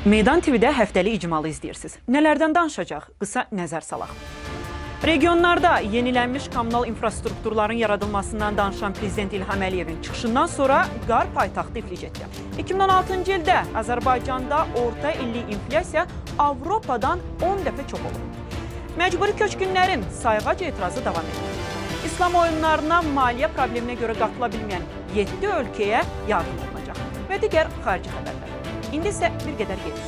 Meydan TV-də həftəlik icmalı izləyirsiniz. Nələrdən danışacaq? Qısa nəzər salaq. Regionlarda yenilənmiş kommunal infrastrukturların yaradılmasından danışan Prezident İlham Əliyevin çıxışından sonra qar paytaxtı iflic etdi. 2016-cı ildə Azərbaycanda orta illik inflyasiya Avropadan 10 dəfə çox olub. Məcburi köçkünlərin sayğac etirazı davam edir. İslam oyunlarına maliyyə probleminə görə qatıla bilməyən 7 ölkəyə yardım olunacaq və digər xarici xəbərlər. İndi isə bir qədər gedir.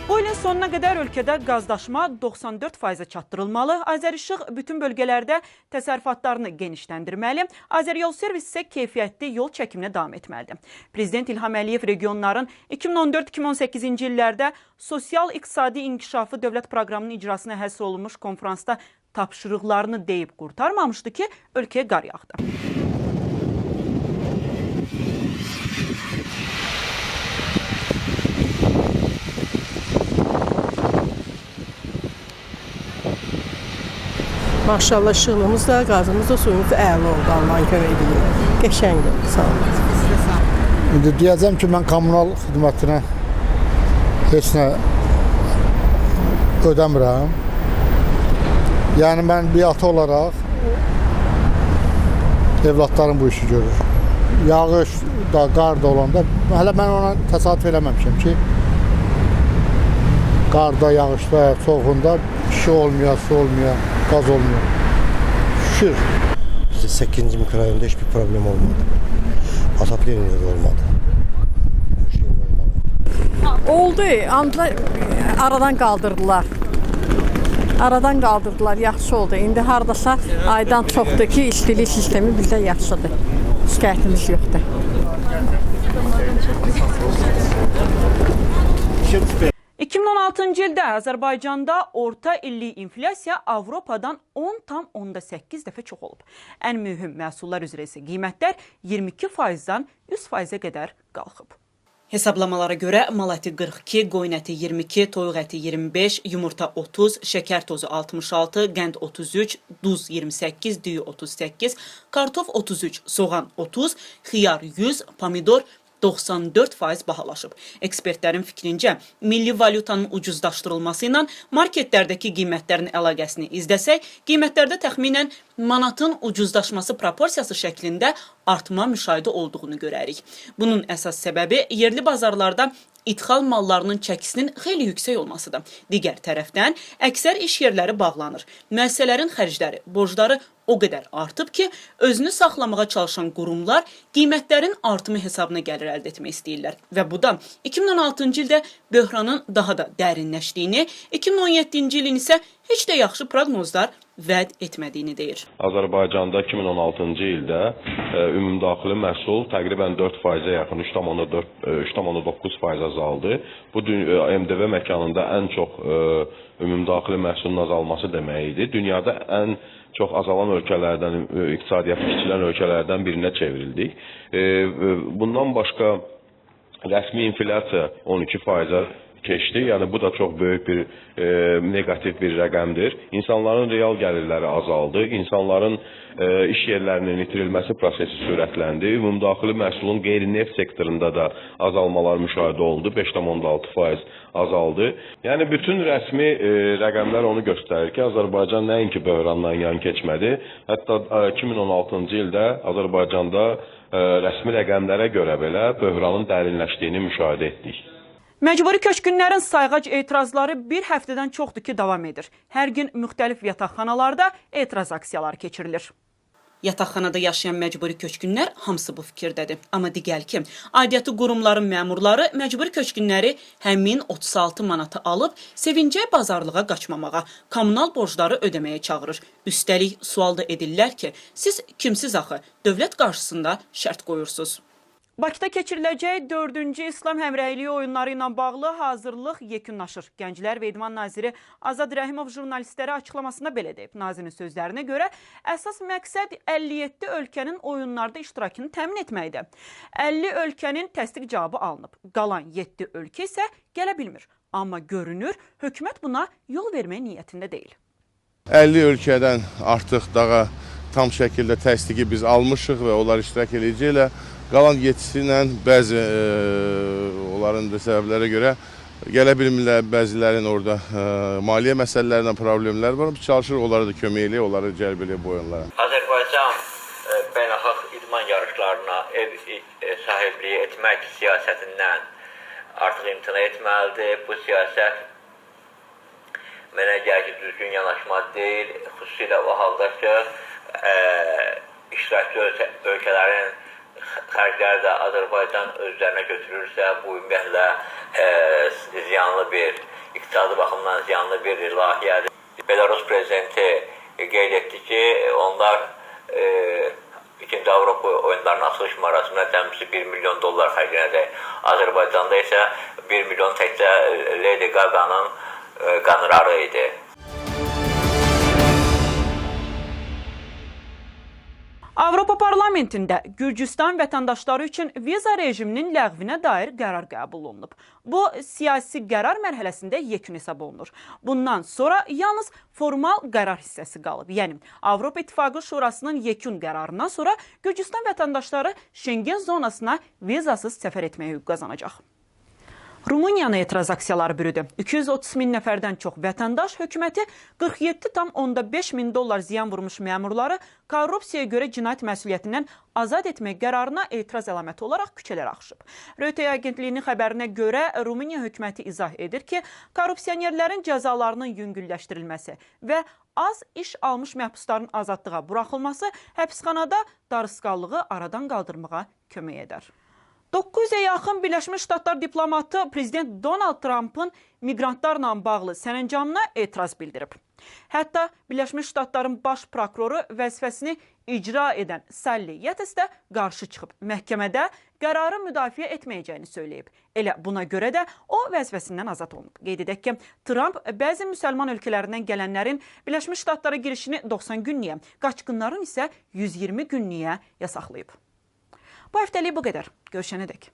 Bu ilin sonuna qədər ölkədə qazdaşma 94%-ə çatdırılmalı, Azərişıq bütün bölgələrdə təsərrüfatlarını genişləndirməli, Azəryol servis isə keyfiyyətli yol çəkiminə davam etməlidir. Prezident İlham Əliyev regionların 2014-2018-ci illərdə sosial-iqtisadi inkişafı dövlət proqramının icrasına həsr olunmuş konferansda tapşırıqlarını deyib qurtarmamışdı ki, ölkəyə qar yağdı. Maşallah işığımız da, qazımız da, suyumuz da əla oldu, Allah'ın kömək edir. Qəşəngdir, sağ olun. İndi deyəcəm ki, mən kommunal xidmətinə heç nə ödəmirəm. Yəni, mən bir ata olaraq evlatlarım bu işi görür. Yağış da, qar da olanda, hələ mən ona təsadüf eləməmişəm ki, qarda, yağışda, soğuğunda işi olmuyor, su olmuyor, gaz olmuyor. Şükür. Bizde 8. mikrorayonda hiçbir problem olmadı. Ataplerinde de olmadı. Her şey normal. Oldu, aradan kaldırdılar. Aradan kaldırdılar, yaxşı oldu. İndi hardasa aydan çoxdur ki, istilik sistemi bizdə yaxşıdır. Şikayətimiz yoxdur. Şimdi 2016-cı ildə Azərbaycanda orta illik inflyasiya Avropadan 10,8 dəfə çox olub. Ən mühüm məhsullar üzrə isə qiymətlər 22%-dan 100%-ə qədər qalxıb. Hesablamalara görə mal əti 42, qoyun əti 22, toyuq əti 25, yumurta 30, şəkər tozu 66, qənd 33, duz 28, düyü 38, kartof 33, soğan 30, xiyar 100, pomidor 94% bahalaşıb. Ekspertlərin fikrincə, milli valyutanın ucuzlaşdırılması ilə marketlərdəki qiymətlərin əlaqəsini izləsək, qiymətlərdə təxminən manatın ucuzlaşması proporsiyası şəklində artma müşahidə olduğunu görərik. Bunun əsas səbəbi yerli bazarlarda ithal mallarının çəkisinin xeyli yüksək olmasıdır. Digər tərəfdən, əksər iş yerləri bağlanır. Müəssisələrin xərcləri, borcları o qədər artıb ki, özünü saxlamağa çalışan qurumlar qiymətlərin artımı hesabına gəlir əldə etmək istəyirlər. Və bu da 2016-cı ildə böhranın daha da dərinləşdiyini, 2017-ci ilin isə heç də yaxşı proqnozlar vəd etmədiyini deyir. Azərbaycanda 2016-cı ildə ümumdaxili məhsul təqribən 4%-ə yaxın 3,9% azaldı. Bu MDV məkanında ən çox ümumdaxili məhsulun azalması demək idi. Dünyada ən çox azalan ölkələrdən, iqtisadiyyatı kiçilən ölkələrdən birinə çevrildik. Bundan başqa rəsmi inflyasiya 12%-ə keçdi. Yəni bu da çox böyük bir negativ bir rəqəmdir. İnsanların real gəlirləri azaldı. İnsanların iş yerlərinin itirilməsi prosesi sürətləndi. Ümumdaxili məhsulun qeyri-neft sektorunda da azalmalar müşahidə oldu. 5,6% azaldı. Yəni bütün rəsmi rəqəmlər onu göstərir ki, Azərbaycan nəinki böhrandan yan keçmədi. Hətta 2016-cı ildə Azərbaycanda rəsmi rəqəmlərə görə belə böhranın dərinləşdiyini müşahidə etdik. Məcburi köçkünlərin sayğac etirazları bir həftədən çoxdur ki, davam edir. Hər gün müxtəlif yataqxanalarda etiraz aksiyaları keçirilir. Yataqxanada yaşayan məcburi köçkünlər hamısı bu fikirdədir. Amma digər ki, aidiyyatı qurumların məmurları məcburi köçkünləri həmin 36 manatı alıb sevincək bazarlığa qaçmamağa, kommunal borcları ödəməyə çağırır. Üstəlik sual da edirlər ki, siz kimsiz axı, dövlət qarşısında şərt qoyursunuz. Bakıda keçiriləcək 4-cü İslam həmrəyliyi oyunları ilə bağlı hazırlıq yekunlaşır. Gənclər və İdman naziri Azad Rəhimov jurnalistlərə açıqlamasında belə deyib. Nazirin sözlərinə görə əsas məqsəd 57 ölkənin oyunlarda iştirakını təmin etməkdir. 50 ölkənin təsdiq cavabı alınıb. Qalan 7 ölkə isə gələ bilmir. Amma görünür, hökumət buna yol vermək niyyətində deyil. 50 ölkədən artıq daha tam şəkildə təsdiqi biz almışıq və onlar iştirak edəcəklər. Qalan yetisi ilə bəzi onların da səbəblərə görə Gələ bilmirlər, bəzilərin orada maliyyə məsələlərlə problemlər var. Biz çalışırıq onlara da kömək eləyək, onları cəlb eləyək bu oyunlara. Azərbaycan beynəlxalq idman yarışlarına ev sahibliyi etmək siyasətindən artıq imtina etməlidir. Bu siyasət mənə gəlir ki, düzgün yanaşma deyil. Xüsusilə o halda ki, iştirakçı ölkələrin xərcləri də Azərbaycan özlərinə götürürsə, bu ümumiyyətlə ziyanlı bir, iqtisadi baxımdan ziyanlı bir layihədir. Belarus prezidenti qeyd etdi ki, onlar 2-ci Avropa oyunlarının açılış mərasiminə cəmsi $1 milyon xərclənəcək. Azərbaycanda isə 1 milyon təkcə Lady Gaga'nın qanırarı idi. Avropa Parlamentində Gürcüstan vətəndaşları üçün viza rejiminin ləğvinə dair qərar qəbul olunub. Bu, siyasi qərar mərhələsində yekun hesab olunur. Bundan sonra yalnız formal qərar hissəsi qalıb. Yəni, Avropa İttifaqı Şurasının yekun qərarından sonra Gürcüstan vətəndaşları Şengen zonasına vizasız səfər etməyə hüquq qazanacaq. Rumıniyanı etiraz aksiyaları bürüdü. 230 min nəfərdən çox vətəndaş hökuməti $47,5 min ziyan vurmuş məmurları korrupsiyaya görə cinayət məsuliyyətindən azad etmək qərarına etiraz əlaməti olaraq küçələrə axışıb. Reuters agentliyinin xəbərinə görə Rumıniya hökuməti izah edir ki, korrupsionerlərin cəzalarının yüngülləşdirilməsi və az iş almış məhbusların azadlığa buraxılması həbsxanada darısqallığı aradan qaldırmağa kömək edər. 900-ə yaxın Birləşmiş Ştatlar diplomatı Prezident Donald Trump'ın miqrantlarla bağlı sərəncamına etiraz bildirib. Hətta Birləşmiş Ştatların baş prokuroru vəzifəsini icra edən Sally Yates də qarşı çıxıb. Məhkəmədə qərarı müdafiə etməyəcəyini söyləyib. Elə buna görə də o vəzifəsindən azad olunub. Qeyd edək ki, Trump bəzi müsəlman ölkələrindən gələnlərin Birləşmiş Ştatlara girişini 90 günlüyə, qaçqınların isə 120 günlüyə yasaqlayıb. Bu həftəlik bu qədər. Görüşənədək.